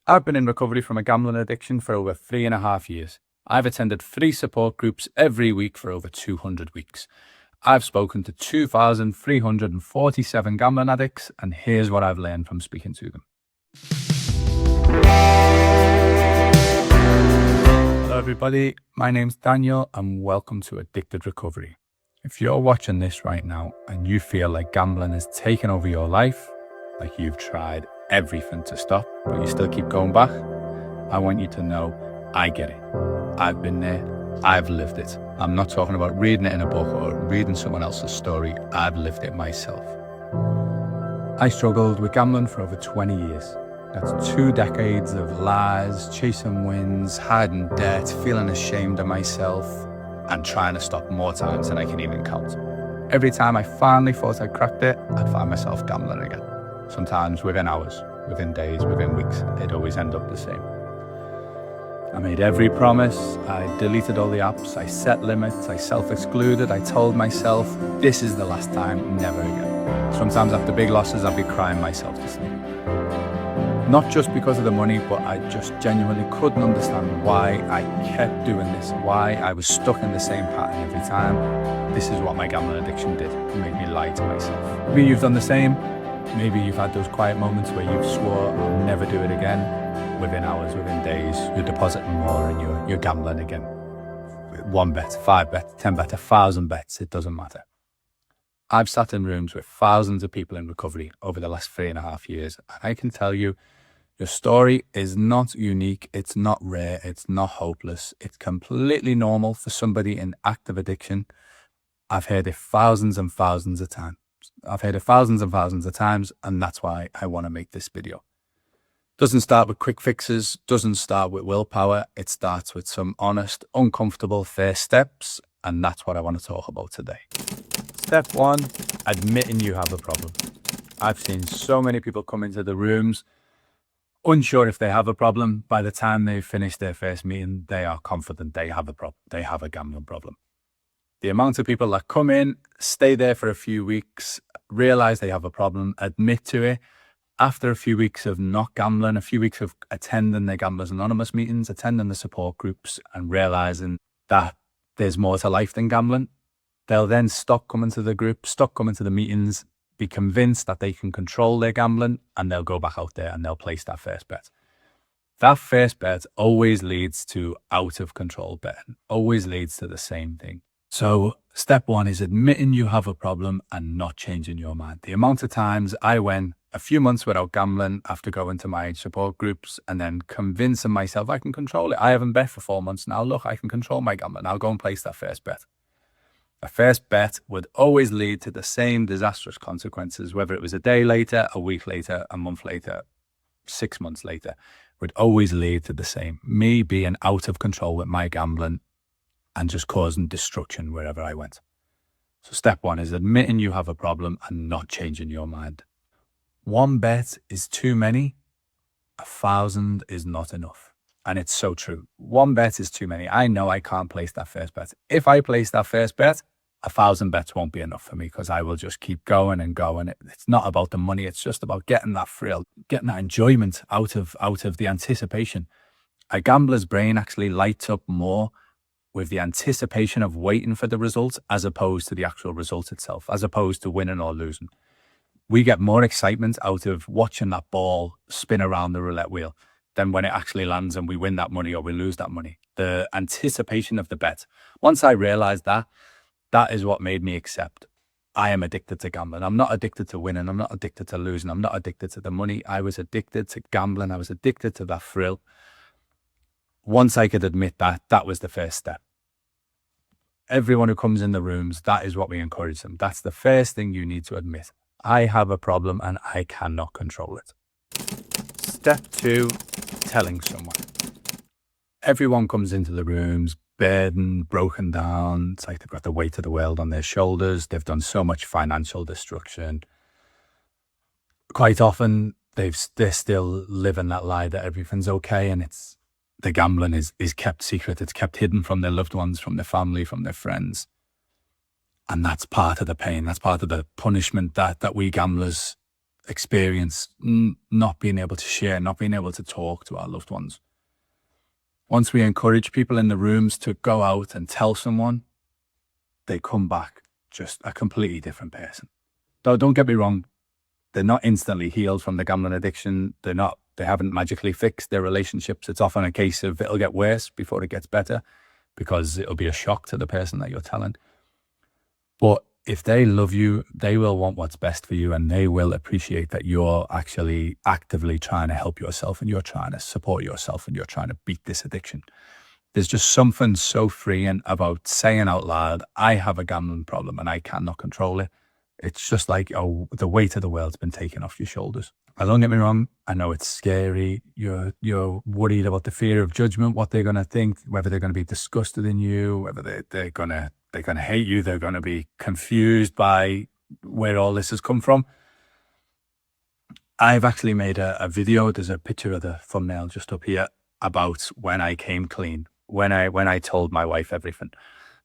I've been in recovery from a gambling addiction for over 3.5 years. I've attended 3 support groups every week for over 200 weeks. I've spoken to 2,347 gambling addicts, and here's what I've learned from speaking to them. Hello everybody, my name's Daniel and welcome to Addicted Recovery. If you're watching this right now and you feel like gambling has taken over your life, like you've tried everything to stop, but you still keep going back, I want you to know I get it. I've been there. I've lived it. I'm not talking about reading it in a book or reading someone else's story. I've lived it myself. I struggled with gambling for over 20 years. That's 2 decades of lies, chasing wins, hiding debt, feeling ashamed of myself, and trying to stop more times than I can even count. Every time I finally thought I'd cracked it, I'd find myself gambling again. Sometimes within hours, within days, within weeks, it'd always end up the same. I made every promise, I deleted all the apps, I set limits, I self-excluded, I told myself, this is the last time, never again. Sometimes after big losses, I'd be crying myself to sleep. Not just because of the money, but I just genuinely couldn't understand why I kept doing this, why I was stuck in the same pattern every time. This is what my gambling addiction did. It made me lie to myself. Maybe you've done the same. Maybe you've had those quiet moments where you've swore, I'll never do it again. Within hours, within days, you're depositing more and you're gambling again. 1 bet, 5 bets, 10 bets, 1,000 bets, it doesn't matter. I've sat in rooms with thousands of people in recovery over the last 3.5 years, and I can tell you, your story is not unique, it's not rare, it's not hopeless. It's completely normal for somebody in active addiction. I've heard it thousands and thousands of times. And that's why I want to make this video. Doesn't start with quick fixes, doesn't start with willpower. It starts with some honest, uncomfortable first steps, and that's what I want to talk about today. Step 1, admitting you have a problem. I've seen so many people come into the rooms unsure if they have a problem. By the time they've finished their first meeting, they are confident they have a problem. They have a gambling problem. The amount of people that come in, stay there for a few weeks, realize they have a problem, admit to it. After a few weeks of not gambling, a few weeks of attending the Gamblers Anonymous meetings, attending the support groups, and realizing that there's more to life than gambling, they'll then stop coming to the group, stop coming to the meetings, be convinced that they can control their gambling, and they'll go back out there and they'll place that first bet. That first bet always leads to out of control betting, always leads to the same thing. So step 1 is admitting you have a problem and not changing your mind. The amount of times I went a few months without gambling after going to my support groups and then convincing myself I can control it. I haven't bet for 4 months now. Look, I can control my gambling. I'll go and place that first bet. A first bet would always lead to the same disastrous consequences, whether it was a day later, a week later, a month later, 6 months later, would always lead to the same. Me being out of control with my gambling and just causing destruction wherever I went. So step 1 is admitting you have a problem and not changing your mind. 1 bet is too many. 1,000 is not enough. And it's so true. 1 bet is too many. I know I can't place that first bet. If I place that first bet, 1,000 bets won't be enough for me because I will just keep going and going. It's not about the money. It's just about getting that thrill, getting that enjoyment out of the anticipation. A gambler's brain actually lights up more with the anticipation of waiting for the result as opposed to the actual result itself, as opposed to winning or losing. We get more excitement out of watching that ball spin around the roulette wheel than when it actually lands and we win that money or we lose that money. The anticipation of the bet. Once I realized that is what made me accept I am addicted to gambling. I'm not addicted to winning. I'm not addicted to losing. I'm not addicted to the money. I was addicted to gambling. I was addicted to that thrill. Once I could admit that was the first step. Everyone who comes in the rooms, that is what we encourage them. That's the first thing you need to admit. I have a problem and I cannot control it. Step 2, telling someone. Everyone comes into the rooms burdened, broken down. It's like they've got the weight of the world on their shoulders. They've done so much financial destruction. Quite often, they're still living that lie that everything's okay, and the gambling is kept secret. It's kept hidden from their loved ones, from their family, from their friends. And that's part of the pain. That's part of the punishment that we gamblers experience not being able to share, not being able to talk to our loved ones. Once we encourage people in the rooms to go out and tell someone, they come back just a completely different person. Don't get me wrong, they're not instantly healed from the gambling addiction. They haven't magically fixed their relationships. It's often a case of it'll get worse before it gets better, because it'll be a shock to the person that you're telling. But if they love you, they will want what's best for you, and they will appreciate that you're actually actively trying to help yourself, and you're trying to support yourself, and you're trying to beat this addiction. There's just something so freeing about saying out loud, I have a gambling problem and I cannot control it. It's just like, oh, the weight of the world's been taken off your shoulders. And don't get me wrong, I know it's scary. You're worried about the fear of judgment, what they're going to think, whether they're going to be disgusted in you, whether they're going to hate you, they're going to be confused by where all this has come from. I've actually made a video. There's a picture of the thumbnail just up here about when I came clean, when I told my wife everything.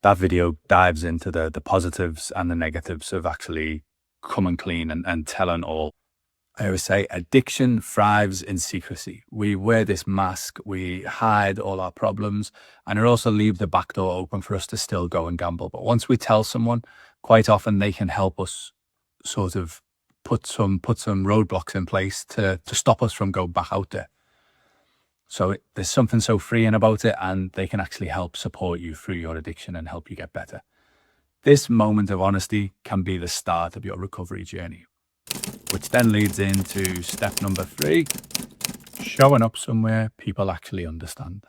That video dives into the positives and the negatives of actually coming clean and telling all. I always say addiction thrives in secrecy. We wear this mask, we hide all our problems, and it also leaves the back door open for us to still go and gamble. But once we tell someone, quite often they can help us sort of put some roadblocks in place to stop us from going back out there. So there's something so freeing about it, and they can actually help support you through your addiction and help you get better. This moment of honesty can be the start of your recovery journey, which then leads into step number 3, showing up somewhere people actually understand.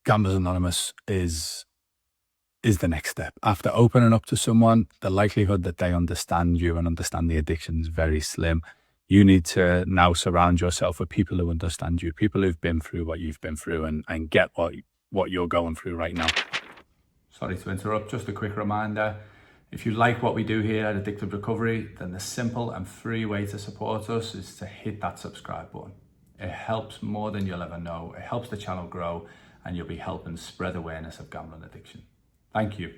Gamblers Anonymous is the next step. After opening up to someone, the likelihood that they understand you and understand the addiction is very slim. You need to now surround yourself with people who understand you, people who've been through what you've been through and get what you're going through right now. Sorry to interrupt, just a quick reminder. If you like what we do here at Addictive Recovery, then the simple and free way to support us is to hit that subscribe button. It helps more than you'll ever know. It helps the channel grow, and you'll be helping spread awareness of gambling addiction. Thank you.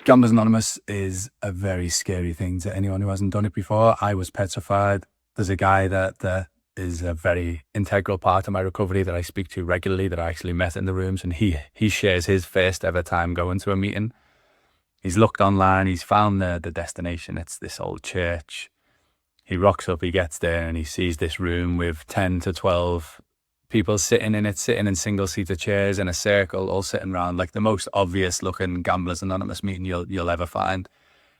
Gamblers Anonymous is a very scary thing to anyone who hasn't done it before. I was petrified. There's a guy that is a very integral part of my recovery that I speak to regularly, that I actually met in the rooms, and he shares his first ever time going to a meeting. He's looked online, he's found the destination. It's this old church. He rocks up, he gets there, and he sees this room with 10 to 12 people sitting in single-seater chairs in a circle, all sitting around, like the most obvious-looking Gamblers Anonymous meeting you'll ever find.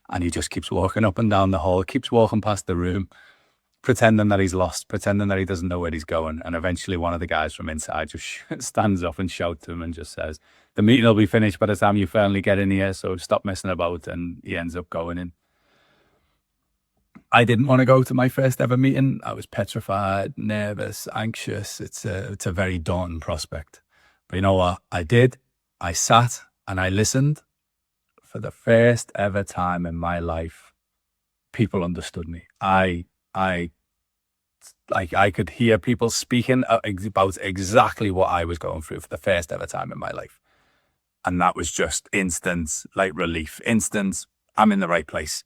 And he just keeps walking up and down the hall, keeps walking past the room, pretending that he's lost, pretending that he doesn't know where he's going. And eventually one of the guys from inside just stands up and shouts to him and just says, the meeting will be finished by the time you finally get in here, so stop messing about. And he ends up going in. I didn't want to go to my first ever meeting. I was petrified, nervous, anxious. It's a very daunting prospect. But you know what? I did. I sat and I listened. For the first ever time in my life, people understood me. I could hear people speaking about exactly what I was going through for the first ever time in my life. And that was just instant, like relief, instant. I'm in the right place.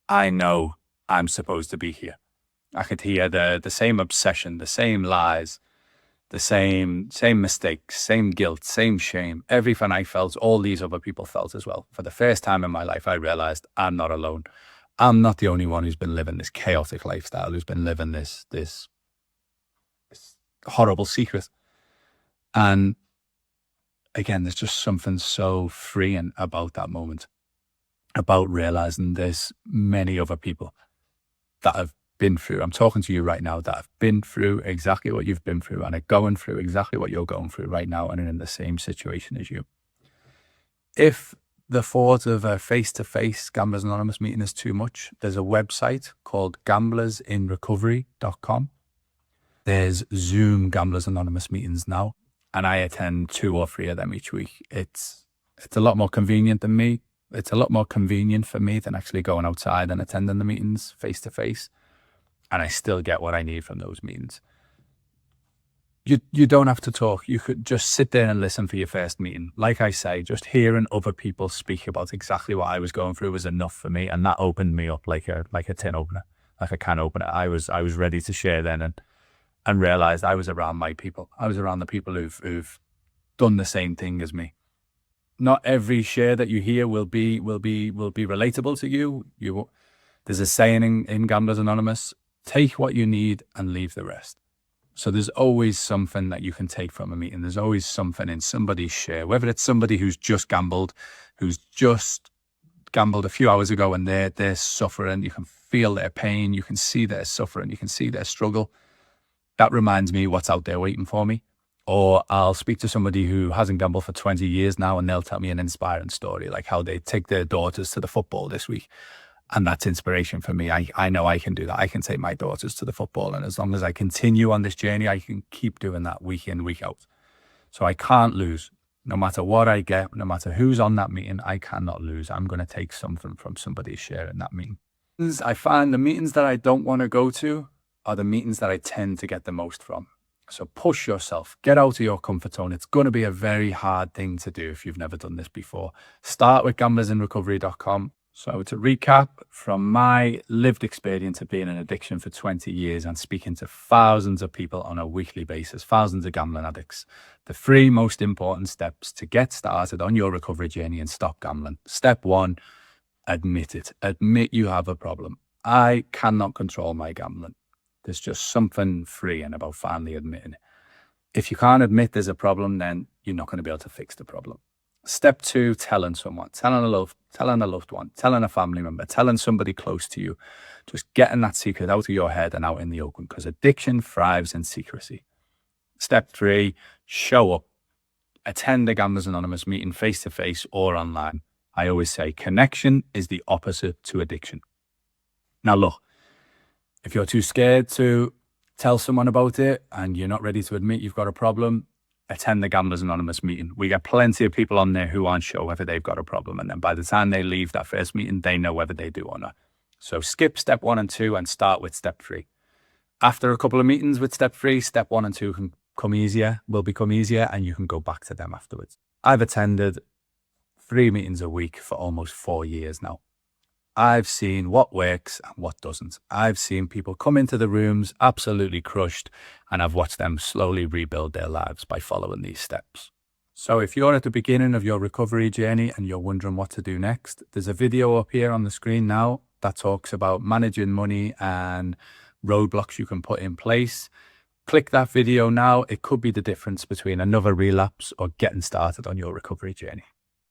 I know I'm supposed to be here. I could hear the same obsession, the same lies, the same mistakes, same guilt, same shame. Everything I felt, all these other people felt as well. For the first time in my life, I realized I'm not alone. I'm not the only one who's been living this chaotic lifestyle, who's been living this horrible secret. And again, there's just something so freeing about that moment, about realizing there's many other people that have been through. I'm talking to you right now that have been through exactly what you've been through and are going through exactly what you're going through right now and are in the same situation as you. If the thought of a face-to-face Gamblers Anonymous meeting is too much, there's a website called gamblersinrecovery.com. There's Zoom Gamblers Anonymous meetings now, and I attend 2 or 3 of them each week. It's a lot more convenient than me. It's a lot more convenient for me than actually going outside and attending the meetings face-to-face. And I still get what I need from those meetings. You don't have to talk. You could just sit there and listen for your first meeting. Like I say, just hearing other people speak about exactly what I was going through was enough for me. And that opened me up like a tin opener. like a can opener. I was ready to share then, and realized I was around my people. I was around the people who've done the same thing as me. Not every share that you hear will be relatable to you. There's a saying in Gamblers Anonymous: take what you need and leave the rest. So there's always something that you can take from a meeting. There's always something in somebody's share, whether it's somebody who's just gambled a few hours ago and they're suffering. You can feel their pain. You can see their suffering. You can see their struggle. That reminds me what's out there waiting for me. Or I'll speak to somebody who hasn't gambled for 20 years now, and they'll tell me an inspiring story, like how they take their daughters to the football this week. And that's inspiration for me. I know I can do that. I can take my daughters to the football. And as long as I continue on this journey, I can keep doing that week in, week out. So I can't lose. No matter what I get, no matter who's on that meeting, I cannot lose. I'm going to take something from somebody's share in that meeting. I find the meetings that I don't want to go to are the meetings that I tend to get the most from. So push yourself, get out of your comfort zone. It's going to be a very hard thing to do if you've never done this before. Start with gamblersinrecovery.com. So to recap, from my lived experience of being in addiction for 20 years and speaking to thousands of people on a weekly basis, thousands of gambling addicts, the 3 most important steps to get started on your recovery journey and stop gambling. Step 1, admit it. Admit you have a problem. I cannot control my gambling. There's just something freeing about finally admitting it. If you can't admit there's a problem, then you're not going to be able to fix the problem. Step 2, telling someone, telling a loved one, telling a family member, telling somebody close to you, just getting that secret out of your head and out in the open, because addiction thrives in secrecy. Step 3, show up. Attend a Gamblers Anonymous meeting face-to-face or online. I always say connection is the opposite to addiction. Now look, if you're too scared to tell someone about it and you're not ready to admit you've got a problem, attend the Gamblers Anonymous meeting. We get plenty of people on there who aren't sure whether they've got a problem. And then by the time they leave that first meeting, they know whether they do or not. So skip step 1 and 2 and start with step 3. After a couple of meetings with step 3, step 1 and 2 will become easier, and you can go back to them afterwards. I've attended 3 meetings a week for almost 4 years now. I've seen what works and what doesn't. I've seen people come into the rooms absolutely crushed, and I've watched them slowly rebuild their lives by following these steps. So if you're at the beginning of your recovery journey and you're wondering what to do next, there's a video up here on the screen now that talks about managing money and roadblocks you can put in place. Click that video now. It could be the difference between another relapse or getting started on your recovery journey.